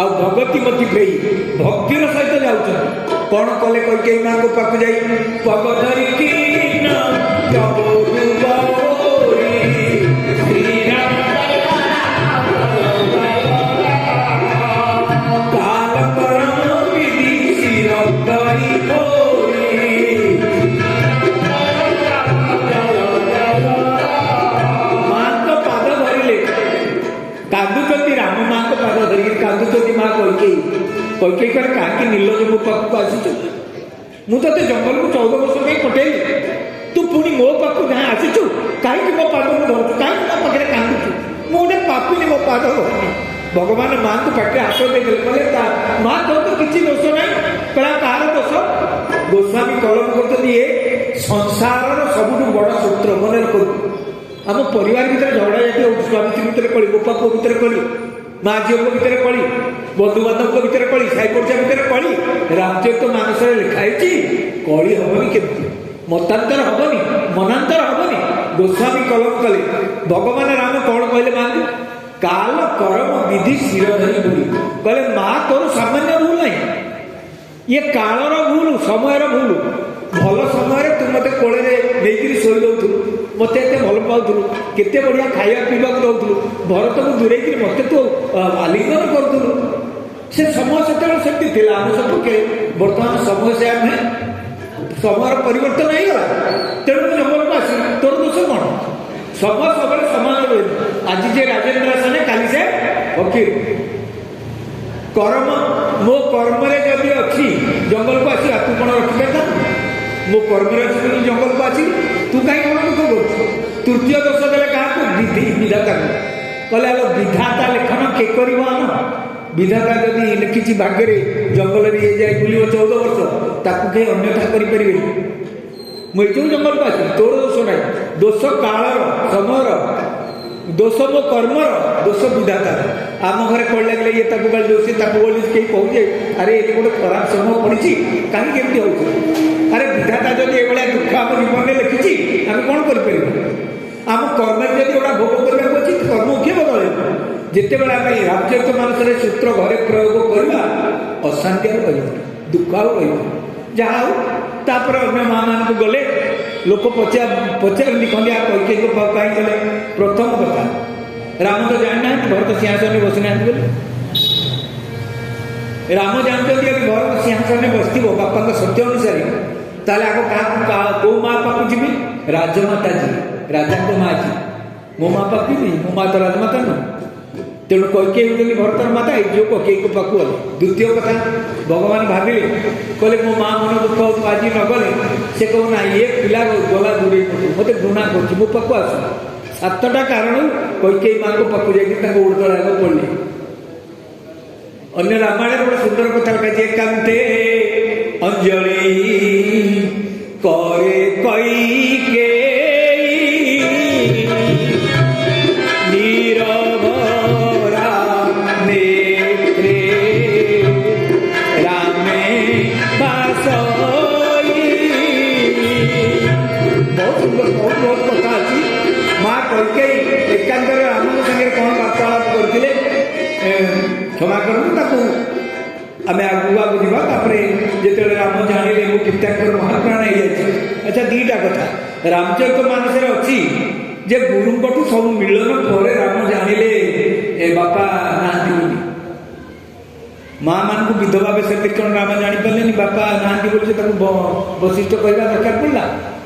Speaker 1: ଆଉ ଭଗତୀ ମତି ଫେଇ ଭକ୍ତିର ସହିତ ଯାଉଛନ୍ତି। କ'ଣ କଲେ କୈକେୟୀ ମାଙ୍କ ପାଖକୁ ଯାଇ ପଗ ଧରିକି कही माँ कैकेयी कैकेयी कहे कहीं निर्लज मो पाखक आसीचु मु ते जंगल को 14 वर्ष में पटेली तू पुणी मो पाखक जहाँ आसीचु कहीं मो पाद को धरचु कहीं मो पाखे कांदुचु मु गोटे पापिनी मो पाद धरनी भगवान माँ को पाटे हाथ देते कहले माँ तो किसी दोष ना कह कहार दोष गोस्वामी कलम कर संसार सबुठ बड़ सूत्र मन रखु आम परिवार भितर झगड़ा जाती हो स्वामी स्त्री भितर कली गोपा पुओ भितर कली माँ झील भितर कली बंधु बांधव भितर कली साई पड़िशा भितर कली रामचरित मानस लिखाई कली हेनी केमती मतांतर हेनी मनांतर हेनी गोस्वामी कलम कले भगवान राम कौन कहले माँ को काल कर्म विधि शिर धरी भूल कहले माँ तोर सामान्य भूल नहीं ये कालर भूल समयर भूल भल समय तू मत कोड़े नहीं शोई दौलु मत एत भल पाऊलु केते बढ़िया खाया पीवा दौलु भरत को दूरे मत तू आलिंगन करूँ से समय से सेमती आम सपक्षे बर्तमान समय से आम समय परिवर्तन हो गला तेणु जंगल को आस तोर दोष कौन समय सब समान रहे आज जे राजेंद्र आसने काली से फकीर कर्म मो कर्म जदि अच्छी जंगल को आस तू कौन रखिपार मो कर्म अच्छी जंगल को आसी तू कहीं कौन दुख कर तृतीय दोष देले क्या विधि विधाता कहले आलो विधाता लेखन के कर विधाता जदि लिखी भाग्य जंगल में ये जाए बुल 14 वर्ष ताकू कहीं अन्यथा करें मुझे जंगल को आस तोर दोष ना दोष कालर समयर दोष मो कर्मर दोष विधाता आम घर कल लगे ये गाड़ी दौसी बोली कहीं कहे अरे ये गोटे खराब समय पड़ी कहीं केमती हो अरे विधाता जब ये दुख आम जीवन में लिखी आम कौन कर आम कर्म जब गोटा भोग करने अच्छी कर्म किए बदल जिते बड़े आम रामचरित मानस सूत्र घरे प्रयोग करवा अशांति रही दुख आउ रही जहाँ हो तापर अन्य माँ मान को गले लोक पचारती खंडिया कैकेयी कहीं गले प्रथम कथा राम तो जाना भरत सिंहासन में बसी ना बोले राम जानते भरत सिंहासन में बस बापा सत्य अनुसार ताले आग क्या कौ माँ पाक जी राजमाता जी राजा को माँ जी मो माँ पाक भी मो माँ तो राजमाता नुह तेणु कैकेयी होती भरतर माता जो कैकेयी पाक गले द्वितीय कथा भगवान भाविले कहले मो माँ मन दुख आज न गले से कहना ये पिला गला दूरे मत घृणा कर मो पाक आस 7टा कारण कैकेयी माँ को पाक जाकर उड़तला पड़े अन्य रामायण गोटे सुंदर कथा लिखा एकांते अंजलि करे कैकेयी नीरवरा नेत्रे रामे बासई बहुत सुंदर बहुत कथा अच्छी माँ कैकेयी एकांत राम संगे कौन वार्तालाप करते क्षमा करूँ आम आगू आगू जापर जो राम जाने वो ठीक ठाक महाप्राण हो जाए अच्छा 2टा कथा रामचरित मानस अच्छी जे गुरु सब मिलन पर राम जानिले बापा नाती बोली माँ मान को विधवा बेस देखने राम जापारे बापा नाती बोली वशिष्ठ कहवा दरकार पड़ा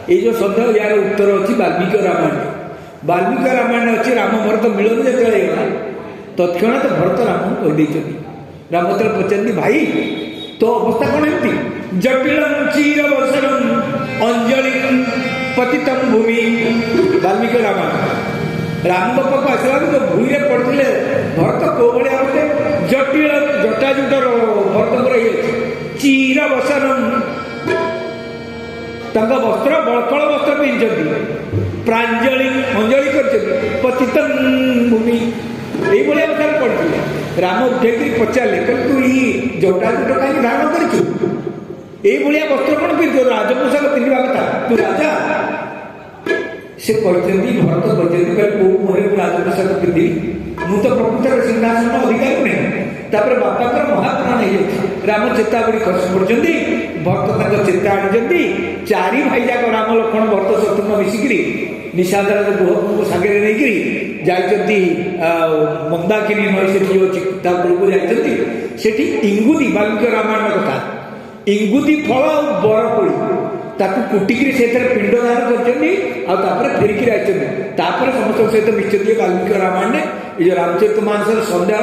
Speaker 1: ये जो सन्देह यार उत्तर अच्छी वाल्मीकि रामायण अच्छी राम भरत मिलन जो तत्क्षणात भरत राम कहीदे राम तेल पचार भाई तो अवस्था कौन एमती जटिल चीर वर्षण अंजलि पतितम भूमि वाल्मीकि रामायण राम बापा को आसला तो भूमि पड़ते भरत कौ भाया गोटे जटिल जटाजुटर भरत चीर वर्षण वस्त्र बड़फल वस्त्र पिंधि प्रांजलि अंजलि कर पतितम भूमि ये अवस्था पड़ती राम उठे पचारे कह तू ये जटाजुट कहीं धारण करूँ ये वस्त्र कौन पिंध राजपोषाक पिंधा कथा तू राजा से कहते भरत कहते कौ मुहर राजपोषाक पिंधि मु तो प्रकृत सिंहासन अधिकार नहीं तापर बापा महाप्राण हो राम चेता बुड़ी खसी पड़ते भरत चेता आनी 4 भाई जाक राम लक्ष्मण भरत शत्रुघ्न मिसिकी निशाधर गुह सागर नहीं जाती मंदाकिनी नई से को जाती इंगुदी वाल्मीकि रामायण कथा इंगुदी फल बरकोड़ी ताकू कुटिकी से पिंड दान कर फेरिकी आते समस्त सहित मिश्र वाल्मीकि रामायण ये रामचरित मानस सन्देह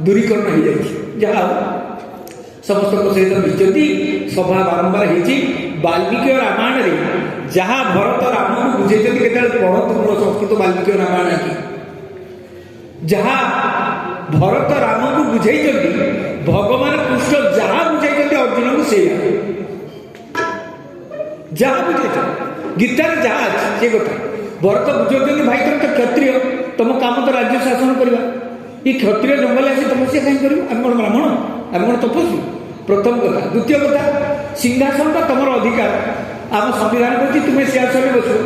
Speaker 1: ଦୂରୀକରଣ ହେଇଯାଇଛି। ଯାହା ସମସ୍ତଙ୍କ ସହିତ ମିଶନ୍ତି। ସଭା ବାରମ୍ବାର ହେଇଛି। ବାଲ୍ମୀକି ରାମାୟଣରେ ଯାହା ଭରତ ରାମକୁ ବୁଝେଇଛନ୍ତି, କେତେବେଳେ ପଢ଼ନ୍ତୁ ମୂଳ ସଂସ୍କୃତ ବାଲ୍ମୀକି ରାମାୟଣ କି ଯାହା ଭରତ ରାମକୁ ବୁଝେଇଛନ୍ତି, ଭଗବାନ କୃଷ୍ଣ ଯାହା ବୁଝେଇଛନ୍ତି ଅର୍ଜୁନକୁ ସେଇଆ ଯାହା ବୁଝେଇଛନ୍ତି ଗୀତାରେ ଯାହା ଅଛି ସେ କଥା। ଭରତ ବୁଝଉଛନ୍ତି ଭାଇ ତମେ ତ କ୍ଷତ୍ରିୟ, ତମ କାମ ତ ରାଜ୍ୟ ଶାସନ କରିବା। ଏ କ୍ଷତ୍ରିୟ ଜଙ୍ଗଲ ଆସି ତପସ୍ୟା କାହିଁକି କରିବ? ଆମେ କ'ଣ ବ୍ରାହ୍ମଣ? ଆମେ କ'ଣ ତପସ୍ୱୀ? ପ୍ରଥମ କଥା। ଦ୍ୱିତୀୟ କଥା, ସିଂହାସନଟା ତମର ଅଧିକାର। ଆମ ସମ୍ବିଧାନ କହୁଛି ତୁମେ ସିଂହାସନରେ ବସିବ।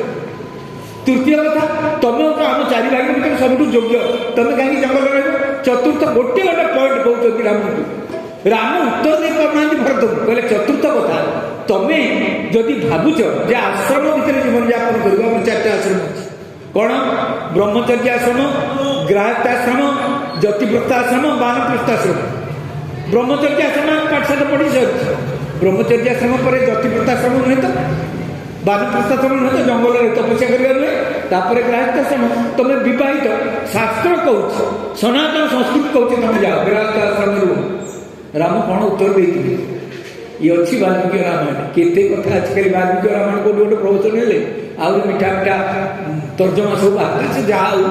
Speaker 1: ତୃତୀୟ କଥା, ତମେ ତ ଆମ ଚାରି ଭାଇ ଭିତରେ ସବୁଠୁ ଯୋଗ୍ୟ, ତମେ କାହିଁକି ଜଙ୍ଗଲରେ ରହିବ? ଚତୁର୍ଥ, ଗୋଟେ ପଏଣ୍ଟ କହୁଛନ୍ତି ରାମକୁ। ରାମ ଉତ୍ତର ଦେଇ ପାରୁନାହାନ୍ତି ଭରତକୁ। କହିଲେ ଚତୁର୍ଥ କଥା, ତମେ ଯଦି ଭାବୁଛ ଯେ ଆଶ୍ରମ ଭିତରେ ଜୀବନଯାପନ କରିବ, ଆମର 4ଟା ଆଶ୍ରମ ଅଛି। କ'ଣ? ବ୍ରହ୍ମଚର୍ଯ୍ୟ ଆଶ୍ରମ, ଗ୍ରାହସ୍ଥାଶ୍ରମ, ଯତିପ୍ରସ୍ଥାଶ୍ରମ, ବାନପ୍ରସ୍ଥାଶ୍ରମ। ବ୍ରହ୍ମଚର୍ଯ୍ୟ ଆଶ୍ରମ ଆମେ ପାଠଶାଠ ପଢ଼ି ସାରିଛୁ। ବ୍ରହ୍ମଚର୍ଯ୍ୟ ଆଶ୍ରମ ପରେ ଯତିପ୍ରସ୍ଥାଶ୍ରମ ନୁହେଁ ତ, ବାନପ୍ରସ୍ଥାଶ୍ରମ ନୁହେଁ ତ, ଜଙ୍ଗଲରେ ତପସ୍ୟା କରିବା ନୁହେଁ। ତାପରେ ଗ୍ରାହସ୍ଥାଶ୍ରମ। ତମେ ବିବାହିତ, ଶାସ୍ତ୍ର କହୁଛି, ସନାତନ ସଂସ୍କୃତି କହୁଛି ତମେ ଯାଅ ଗ୍ରାହସ୍ଥାଶ୍ରମରେ ରୁହ। ରାମ କ'ଣ ଉତ୍ତର ଦେଇଥିଲେ? ଇଏ ଅଛି ବାଲ୍ମୀକି ରାମାୟଣ। କେତେ କଥା ଆଜିକାଲି ବାଲ୍ମୀକି ରାମାୟଣ କୋଉଠି ଗୋଟେ ପ୍ରବଚନ ହେଲେ ଆହୁରି ମିଠା ମିଠା ତର୍ଜମା ସବୁ ବାହାରିଲେ। ସେ ଯାହା ହଉ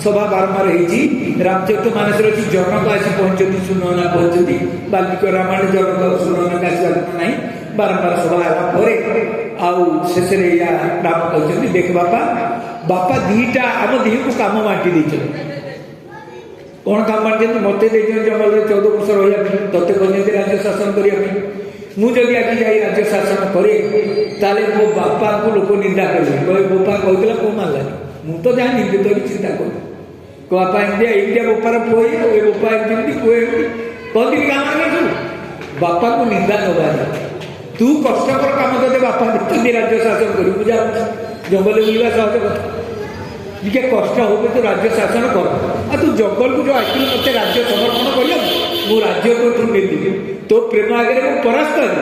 Speaker 1: ସଭା ବାରମ୍ବାର ହେଇଛି। ରାମଚରିତ ମାନସରେ ଅଛି ଜନକ ଆସି ପହଞ୍ଚନ୍ତି, ସୁନୟନା ପହଞ୍ଚନ୍ତି। ବାଲ୍ମୀକି ରାମାୟଣ ଜନକ ସୁନୟନାକୁ ଆସିବାର ନାହିଁ। ବାରମ୍ବାର ସଭା ହେଲା ପରେ ଆଉ ଶେଷରେ ଏଇଆ ରାମ କହିଛନ୍ତି, ଦେଖ ବାପା ଦିଟା ଆମ ଦିହକୁ କାମ ବାଣ୍ଟି ଦେଇଛନ୍ତି। କ'ଣ କାମ ବାଣ୍ଟିଛନ୍ତି? ମୋତେ ଦେଇଛନ୍ତି ଜଙ୍ଗଲରେ 14 ବର୍ଷ ରହିବା ପାଇଁ, ତତେ କହିଛନ୍ତି ରାଜ୍ୟ ଶାସନ କରିବା ପାଇଁ। ମୁଁ ଯଦି ଆଜି ଯାଇ ରାଜ୍ୟ ଶାସନ କରେ ତାହେଲେ ମୋ ବାପାଙ୍କୁ ଲୋକ ନିନ୍ଦା କରିବେ, କହିବେ ବୋପା କହିଥିଲା କୋଉ ମାରିଲାନି। ମୁଁ ତ ଜାଣିନି, କିନ୍ତୁ ବି ଚିନ୍ତା କରୁଛି କୋ ବାପା ଏମିତିଆ ବୋପାର ପୁଅ ଏ ବୋପା ଏମିତି ପୁଅ ଏମିତି କହନ୍ତି କାମ ସବୁ। ବାପାଙ୍କୁ ନିନ୍ଦା ନବାନି। ତୁ କଷ୍ଟକର କାମ ତତେ ବାପା ଦେଇଛନ୍ତି ରାଜ୍ୟ ଶାସନ କରିବୁ। ମୁଁ ଯାଉଛି ଜଙ୍ଗଲରେ ବୁଲିବା ସହଜ କଥା, ଟିକେ କଷ୍ଟ ହଉ ତୁ ରାଜ୍ୟ ଶାସନ କର। ଆଉ ତୁ ଜଙ୍ଗଲକୁ ଯୋଉ ଆସିଲୁ ମୋତେ ରାଜ୍ୟ ସମର୍ପଣ କରିବ, ମୁଁ ରାଜ୍ୟ ତୋଠୁ ନେଇଥିଲି। ତୋ ପ୍ରେମ ଆଗରେ ମୁଁ ପରାସ୍ତ ହେଲି,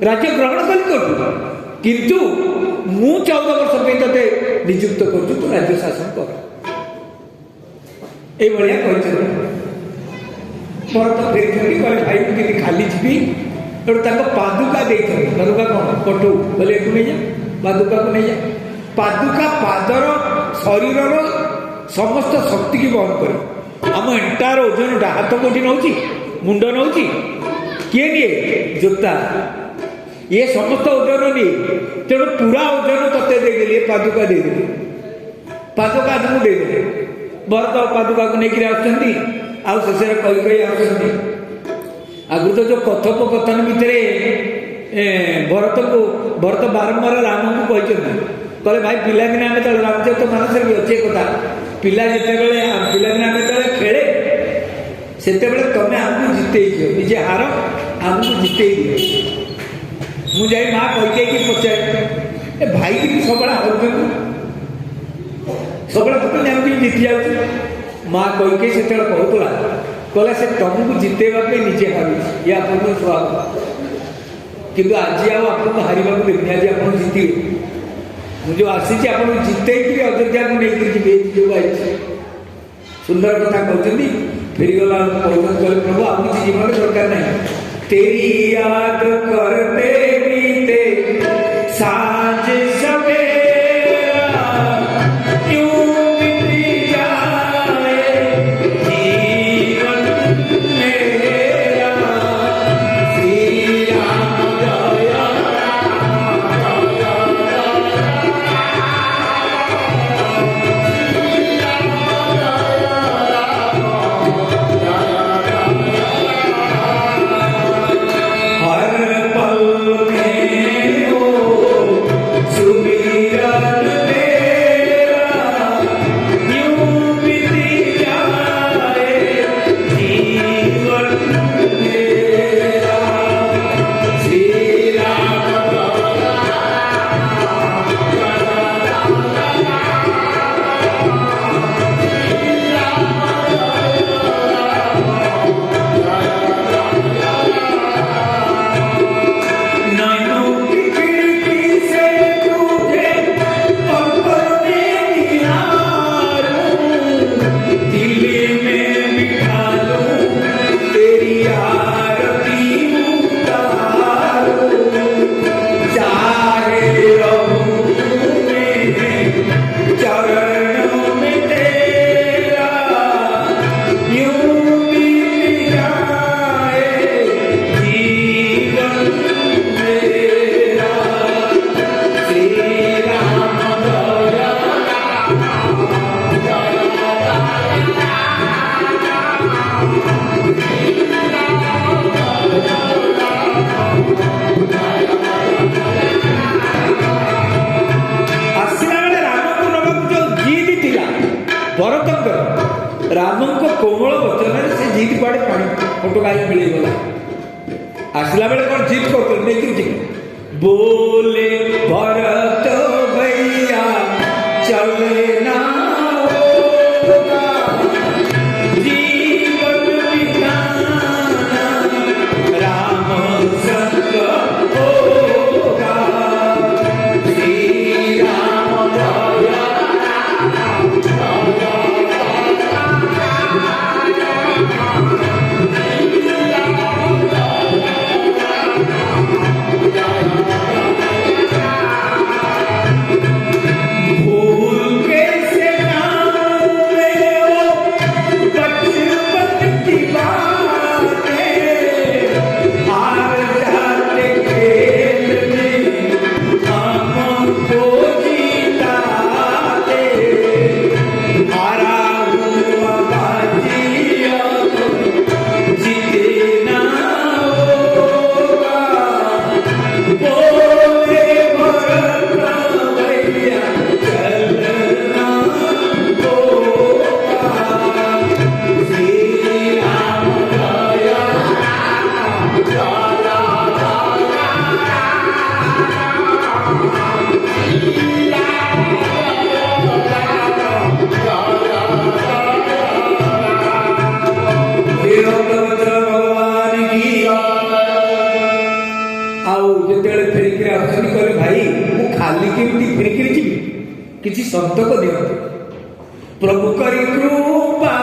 Speaker 1: ରାଜ୍ୟ ଗ୍ରହଣ କଲି ତୋଠୁ, କିନ୍ତୁ ମୁଁ 14 ବର୍ଷ ପାଇଁ ତତେ ନିଯୁକ୍ତ କରୁଛୁ, ତୁ ରାଜ୍ୟ ଶାସନ କର। ଏଇଭଳିଆ କହିଛନ୍ତି। ଭରତ ଫେରିଛନ୍ତି, କହିଲେ ଭାଇ ମୁଁ କେମିତି ଖାଲି ଯିବି? ତେଣୁ ତାଙ୍କ ପାଦୁକା ଦେଇଛନ୍ତି। ପାଦୁକା କ'ଣ? କଟୁ। କହିଲେ ଏଠୁ ନେଇଯା, ପାଦୁକାକୁ ନେଇଯା। ପାଦୁକା ପାଦର ଶରୀରର ସମସ୍ତ ଶକ୍ତିକି ବହନ କରେ। ଆମ ଏଣ୍ଟାର ଓଜନଟା ହାତ କୋଉଠି ନେଉଛି? ମୁଣ୍ଡ ନେଉଛି? କିଏ ନିଏ? ଜୋତା। ଇଏ ସମସ୍ତ ଓଜନ ନିଏ। ତେଣୁ ପୁରା ଓଜନ ତତେ ଦେଇଦେଲି, ଏ ପାଦୁକା ଦେଇଦେଲି। ପାଦୁକା ମୁଁ ଦେଇଦେଲି। ଭରତ ପାଦୁକାକୁ ନେଇକିରି ଆସୁଛନ୍ତି। ଆଉ ଶେଷରେ କହି ଆସୁଛନ୍ତି। ଆଗରୁ ତ ଯୋଉ କଥୋପକଥନ ଭିତରେ ଭରତ ବାରମ୍ବାର ରାମଙ୍କୁ କହିଛନ୍ତି, କହିଲେ ଭାଇ ପିଲାଦିନେ ଆମେ ଯେତେବେଳେ ରାମଚରିତ ମାନସରେ ବି ଅଛି କଥା, ପିଲାଦିନେ ଆମେ ଯେତେବେଳେ ଖେଳେ ସେତେବେଳେ ତମେ ଆମକୁ ଜିତେଇ ଦିଅ, ନିଜେ ହାର ଆମକୁ ଜିତେଇ ଦିଅ। ମୁଁ ଯାଇ ମା କହିକି ପଚାରେ, ଏ ଭାଇ କିନ୍ତୁ ସବୁବେଳେ ହାରୁଛନ୍ତି, ସବୁବେଳେ ଭାବୁଛନ୍ତି ଆମେ କିନ୍ତୁ ଜିତି ଯାଉଛି। ମା କହିକି ସେତେବେଳେ କହୁଥିଲା, କହିଲା ସେ ତମକୁ ଜିତେଇବା ପାଇଁ ନିଜେ ହାରୁଛି, ଇଏ ଆପଣଙ୍କ ସ୍ୱଭାବ। କିନ୍ତୁ ଆଜି ଆଉ ଆପଣଙ୍କୁ ହାରିବାକୁ ଦେବିନି, ଆଜି ଆପଣ ଜିତିବେ। ମୁଁ ଯୋଉ ଆସିଛି ଆପଣଙ୍କୁ ଜିତେଇକିରି ଅଯୋଧ୍ୟାକୁ ନେଇକିରି ଯିବେ। ଯୋଉ ଆସିଛି ସୁନ୍ଦର କଥା କହୁଛନ୍ତି। ଫେରିଗଲା କହୁଛନ୍ତି, କହିଲେ ପ୍ରଭୁ ଆଉ କିଛି ଜୀବନରେ ଦରକାର ନାହିଁ। ତେରି ୟାଦ କରତେ बीते साँझ सवेरा यूं बीती जाए जीवन मेरा। श्री राम जय हर पल में हो फोटो गाई मिलगला आसला बेले कौन जीत कर नहीं बोले भरत भैया चले ना जीवन बिताना राम संग होगा श्री राम किसी संत को दिया प्रभु करी कृपा